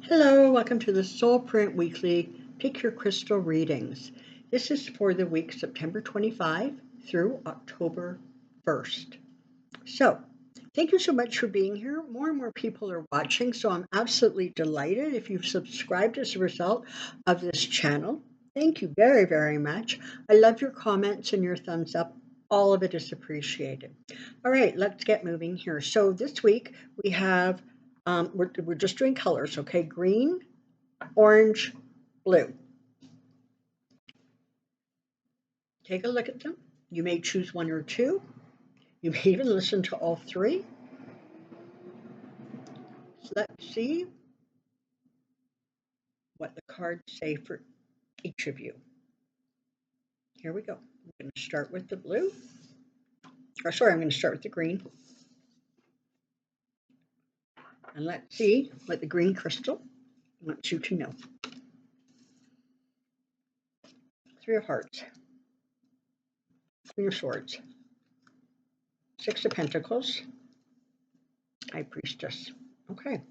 Hello, welcome to the Soulprint Weekly Pick Your Crystal Readings. This is for the week September 25 through October 1st. So, thank you so much for being here. More and more people are watching, so I'm absolutely delighted if you've subscribed as a result of this channel. Thank you very, very much. I love your comments and your thumbs up. All of it is appreciated. All right, let's get moving here. So this week we have, we're just doing colors, okay? Green, orange, blue. Take a look at them. You may choose one or two. You may even listen to all three. So let's see what the cards say for each of you. Here we go. I'm going to start with the blue. I'm going to start with the green. And let's see what the green crystal wants you to know. Three of Hearts. Queen of Swords. Six of Pentacles. High Priestess. Okay.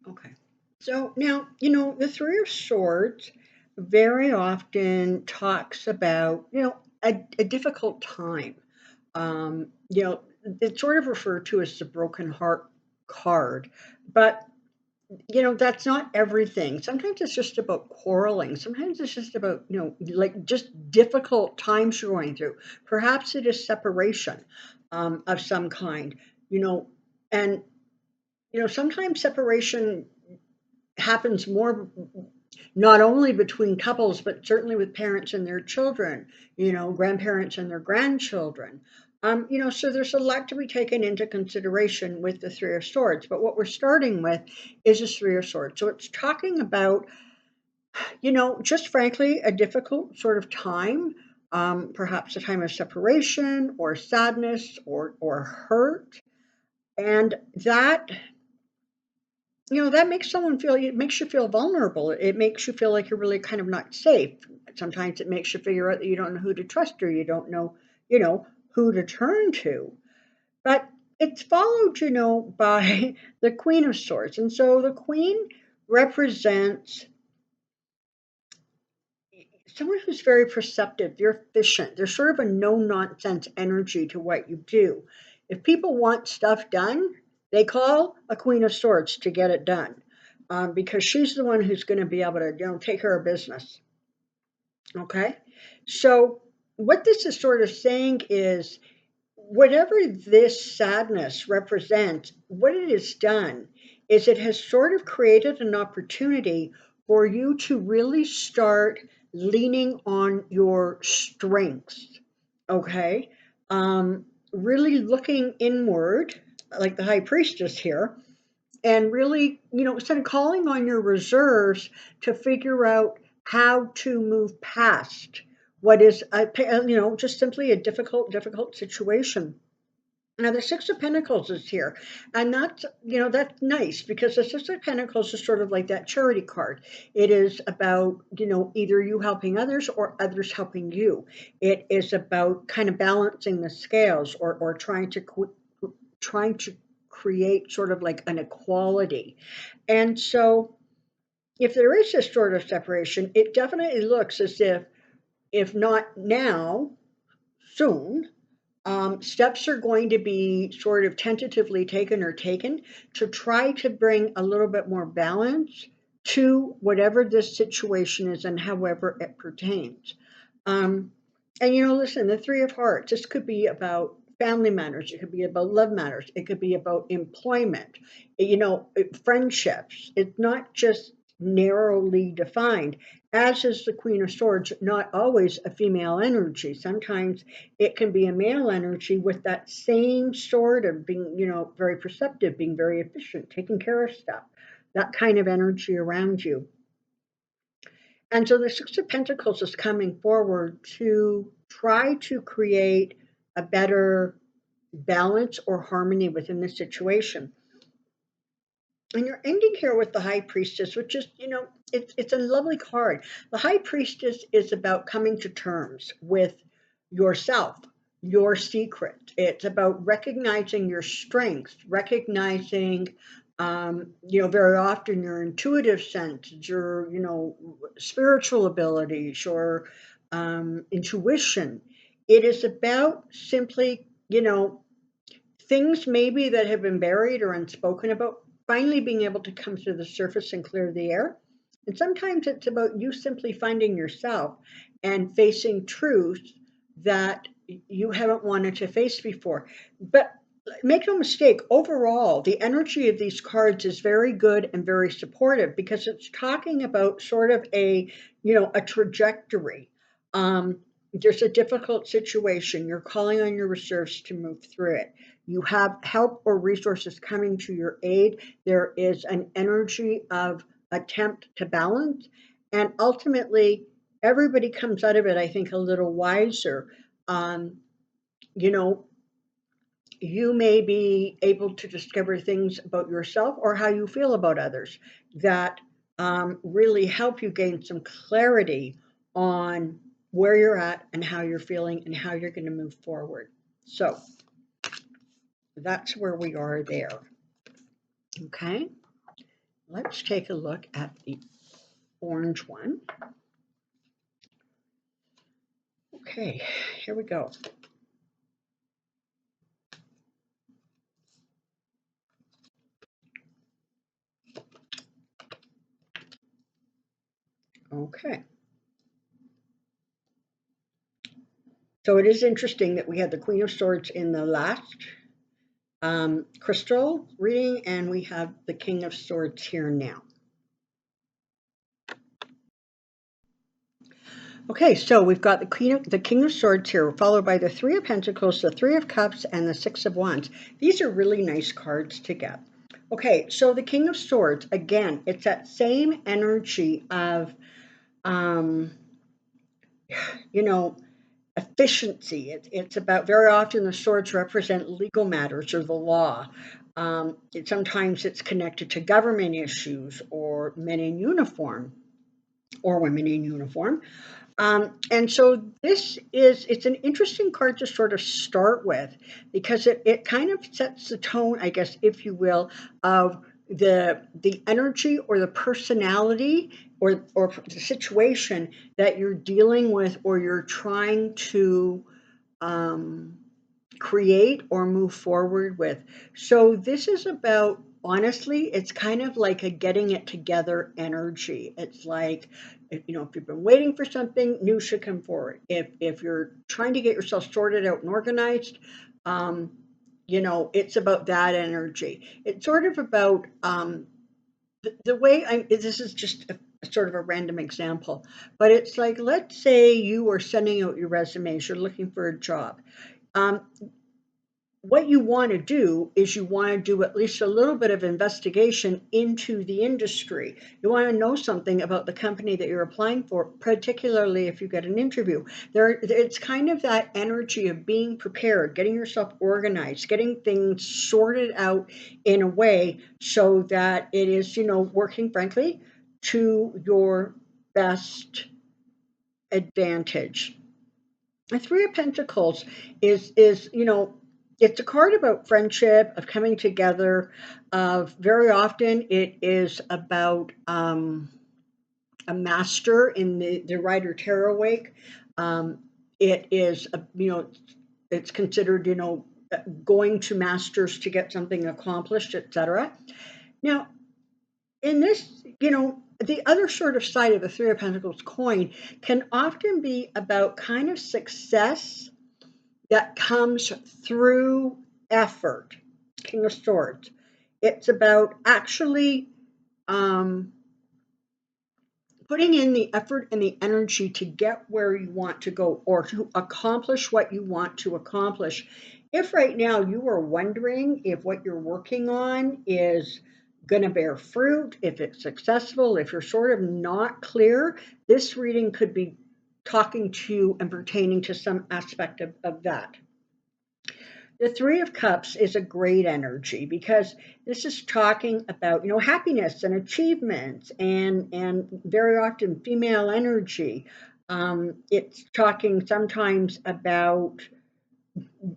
Okay. So now, the Three of Swords very often talks about, a difficult time. It's sort of referred to as the broken heart card, but that's not everything. Sometimes it's just about quarreling. Sometimes it's just about, like just difficult times you're going through. Perhaps it is separation of some kind, and, sometimes separation happens more not only between couples, but certainly with parents and their children, grandparents and their grandchildren. So there's a lot to be taken into consideration with the Three of Swords. But what we're starting with is the Three of Swords. So it's talking about, just frankly, a difficult sort of time, perhaps a time of separation or sadness or hurt. And that that makes someone feel, it makes you feel vulnerable. It makes you feel like you're really kind of not safe. Sometimes it makes you figure out that you don't know who to trust or you don't know, who to turn to. But it's followed, by the Queen of Swords. And so the Queen represents someone who's very perceptive, they're efficient, there's sort of a no nonsense energy to what you do. If people want stuff done, they call a Queen of Swords to get it done because she's the one who's going to be able to, take care of business. Okay? So, what this is sort of saying is whatever this sadness represents, what it has done is it has sort of created an opportunity for you to really start leaning on your strengths, okay? Really looking inward, like the High Priestess here, and really, instead of calling on your reserves to figure out how to move past what is, just simply a difficult situation. Now, the Six of Pentacles is here, and that's nice because the Six of Pentacles is sort of like that charity card. It is about, either you helping others or others helping you. It is about kind of balancing the scales or trying to create sort of like an equality. And so, if there is this sort of separation, it definitely looks as if not now, soon, steps are going to be sort of tentatively taken to try to bring a little bit more balance to whatever this situation is and however it pertains. And listen, the Three of Hearts, this could be about family matters, it could be about love matters, it could be about employment, friendships. It's not just narrowly defined, as is the Queen of Swords, not always a female energy. Sometimes it can be a male energy with that same sort of being, very perceptive, being very efficient, taking care of stuff, that kind of energy around you. And so the Six of Pentacles is coming forward to try to create a better balance or harmony within the situation. And you're ending here with the High Priestess, which is, it's a lovely card. The High Priestess is about coming to terms with yourself, your secret. It's about recognizing your strengths, recognizing, very often your intuitive sense, your, spiritual abilities, your intuition. It is about simply, things maybe that have been buried or unspoken about finally being able to come to the surface and clear the air. And sometimes it's about you simply finding yourself and facing truths that you haven't wanted to face before. But make no mistake, overall, the energy of these cards is very good and very supportive because it's talking about sort of a trajectory. Um, there's a difficult situation. You're calling on your reserves to move through it. You have help or resources coming to your aid. There is an energy of attempt to balance. And ultimately, everybody comes out of it, I think, a little wiser. Um, you know, you may be able to discover things about yourself or how you feel about others that really help you gain some clarity on where you're at and how you're feeling and how you're going to move forward. So that's where we are there. Okay, let's take a look at the orange one. Okay, here we go. Okay. So it is interesting that we had the Queen of Swords in the last crystal reading, and we have the King of Swords here now. Okay, so we've got the King of Swords here, followed by the Three of Pentacles, the Three of Cups, and the Six of Wands. These are really nice cards to get. Okay, so the King of Swords, again, it's that same energy of, um, you know, efficiency. It's about very often the swords represent legal matters or the law. Sometimes it's connected to government issues or men in uniform or women in uniform. And so it's an interesting card to sort of start with because it kind of sets the tone, I guess, if you will, of the energy or the personality or the situation that you're dealing with or you're trying to um, create or move forward with. So this is about, honestly, it's kind of like a getting it together energy. It's like, if you've been waiting for something, new should come forward. If you're trying to get yourself sorted out and organized, um, it's about that energy. It's sort of about the way this is just a sort of a random example, but it's like, let's say you are sending out your resumes, you're looking for a job. Um, what you want to do is you want to do at least a little bit of investigation into the industry. You want to know something about the company that you're applying for, particularly if you get an interview. It's kind of that energy of being prepared, getting yourself organized, getting things sorted out in a way so that it is, working frankly to your best advantage. The Three of Pentacles is it's a card about friendship, of coming together. Of very often it is about a master in the Rider Tarot Wake. It is it's considered going to masters to get something accomplished, etc. Now in this, the other sort of side of the Three of Pentacles coin can often be about kind of success that comes through effort. King of Swords. It's about actually um, putting in the effort and the energy to get where you want to go or to accomplish what you want to accomplish. If right now you are wondering if what you're working on is going to bear fruit, if it's successful, if you're sort of not clear, this reading could be talking to and pertaining to some aspect of that. The Three of Cups is a great energy because this is talking about, happiness and achievements and very often female energy. It's talking sometimes about,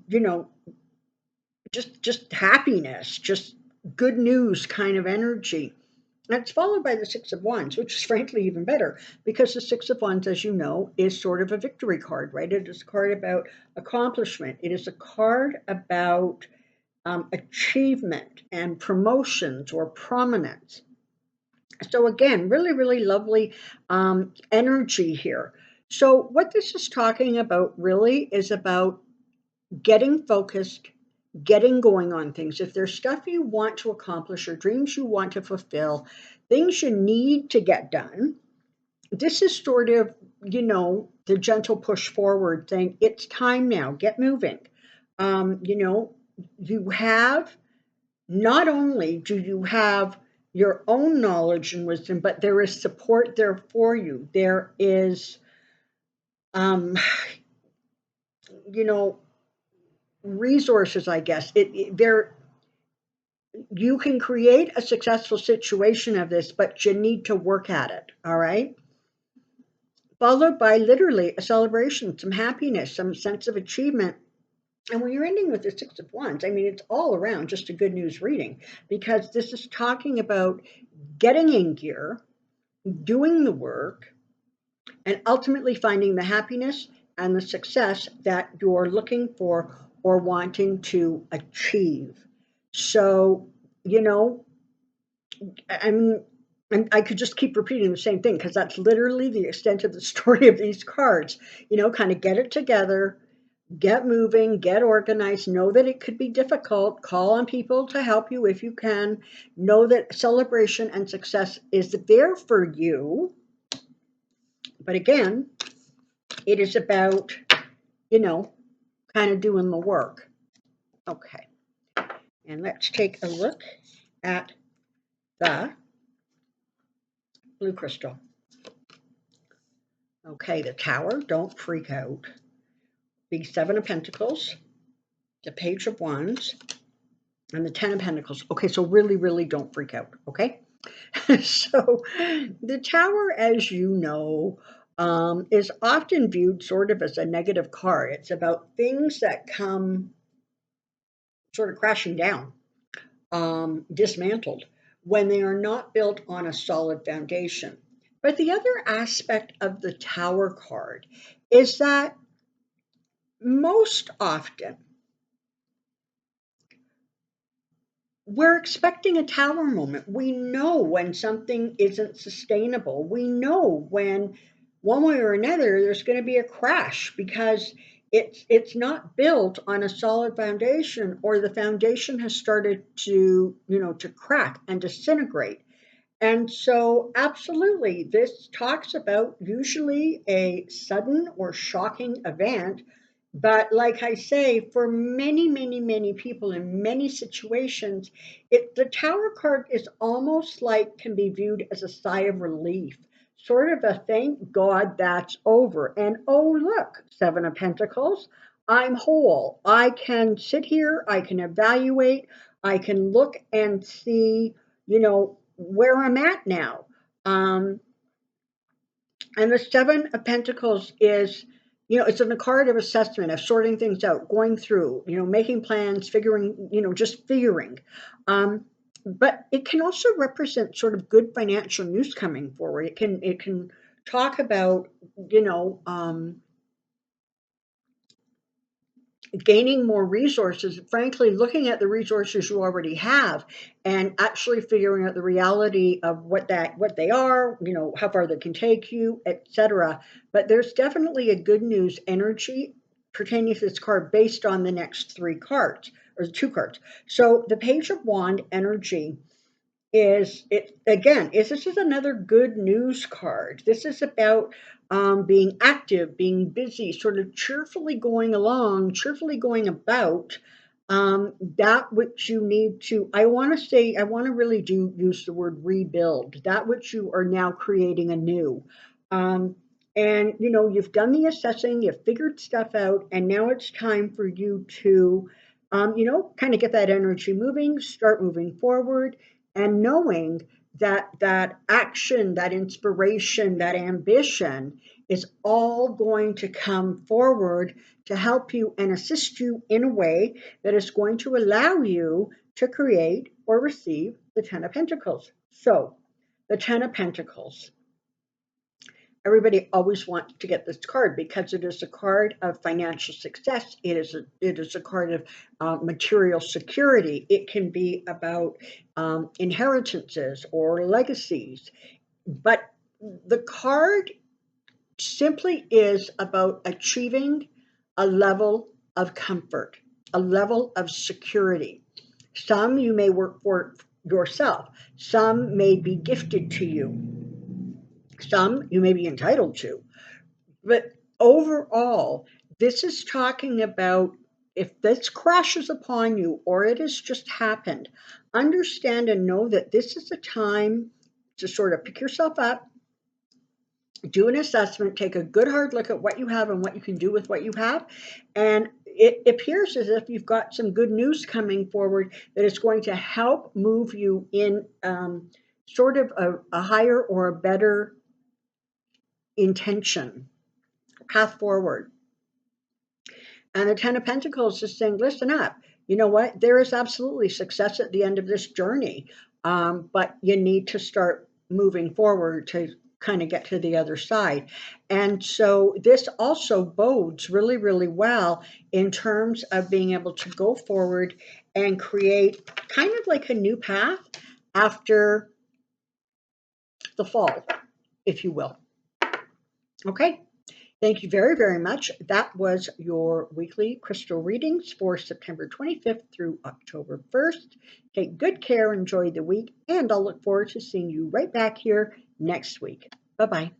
you know, just happiness, just good news kind of energy. That's followed by the Six of Wands, which is frankly even better because the Six of Wands, as you know, is sort of a victory card, right? It is a card about accomplishment. It is a card about achievement and promotions or prominence. So, again, really, really lovely energy here. So, what this is talking about really is about getting focused, getting going on things. If there's stuff you want to accomplish or dreams you want to fulfill, things you need to get done, this is sort of, the gentle push forward saying, it's time now, get moving. You have, not only do you have your own knowledge and wisdom, but there is support there for you. There is, um, you know, resources, I guess. There, you can create a successful situation of this, but you need to work at it. All right. Followed by literally a celebration, some happiness, some sense of achievement. And when you're ending with the Six of Wands, I mean, it's all around just a good news reading because this is talking about getting in gear, doing the work, and ultimately finding the happiness and the success that you're looking for or wanting to achieve. So, you know, I mean, and I could just keep repeating the same thing because that's literally the extent of the story of these cards. Kind of get it together, get moving, get organized, know that it could be difficult, call on people to help you if you can, know that celebration and success is there for you. But again, it is about, you know, kind of doing the work. Okay. And let's take a look at the blue crystal. Okay, the Tower, don't freak out. The Seven of Pentacles, the Page of Wands, and the Ten of Pentacles. Okay, so really, really don't freak out, okay? So the Tower, as you know, is often viewed sort of as a negative card. It's about things that come sort of crashing down, dismantled, when they are not built on a solid foundation. But the other aspect of the Tower card is that most often we're expecting a tower moment. We know when something isn't sustainable. We know when one way or another there's going to be a crash because it's not built on a solid foundation or the foundation has started to crack and disintegrate. And so, absolutely, this talks about usually a sudden or shocking event. But, like I say, for many, many, many people in many situations, the Tower card is almost like can be viewed as a sigh of relief, sort of a thank God that's over. And oh, look, Seven of Pentacles, I'm whole. I can sit here, I can evaluate, I can look and see, where I'm at now. And the Seven of Pentacles is, it's in the card of assessment, of sorting things out, going through, making plans, figuring, just figuring. But it can also represent sort of good financial news coming forward. It can talk about, you know, gaining more resources, frankly, looking at the resources you already have and actually figuring out the reality of what they are, how far they can take you, etc. But there's definitely a good news energy pertaining to this card based on the next three cards or the two cards. So the Page of Wand energy is it again is this is another good news card. This is about being active, being busy, sort of cheerfully going along, cheerfully going about that which you need to. I want to really do use the word rebuild, that which you are now creating anew. Um, and you've done the assessing, you've figured stuff out, and now it's time for you to kind of get that energy moving, start moving forward, and knowing that that action, that inspiration, that ambition is all going to come forward to help you and assist you in a way that is going to allow you to create or receive the Ten of Pentacles. So, the Ten of Pentacles. Everybody always wants to get this card because it is a card of financial success. It is a card of material security. It can be about inheritances or legacies, but the card simply is about achieving a level of comfort, a level of security. Some you may work for yourself. Some may be gifted to you. Some you may be entitled to. But overall, this is talking about if this crashes upon you or it has just happened, understand and know that this is a time to sort of pick yourself up, do an assessment, take a good hard look at what you have and what you can do with what you have. And it appears as if you've got some good news coming forward that is going to help move you in sort of a higher or a better intention, path forward. And the Ten of Pentacles is saying, listen up. You know what? There is absolutely success at the end of this journey, but you need to start moving forward to kind of get to the other side. And so this also bodes really, really well in terms of being able to go forward and create kind of like a new path after the fall, if you will. Okay. Thank you very, very much. That was your weekly crystal readings for September 25th through October 1st. Take good care, enjoy the week, and I'll look forward to seeing you right back here next week. Bye-bye.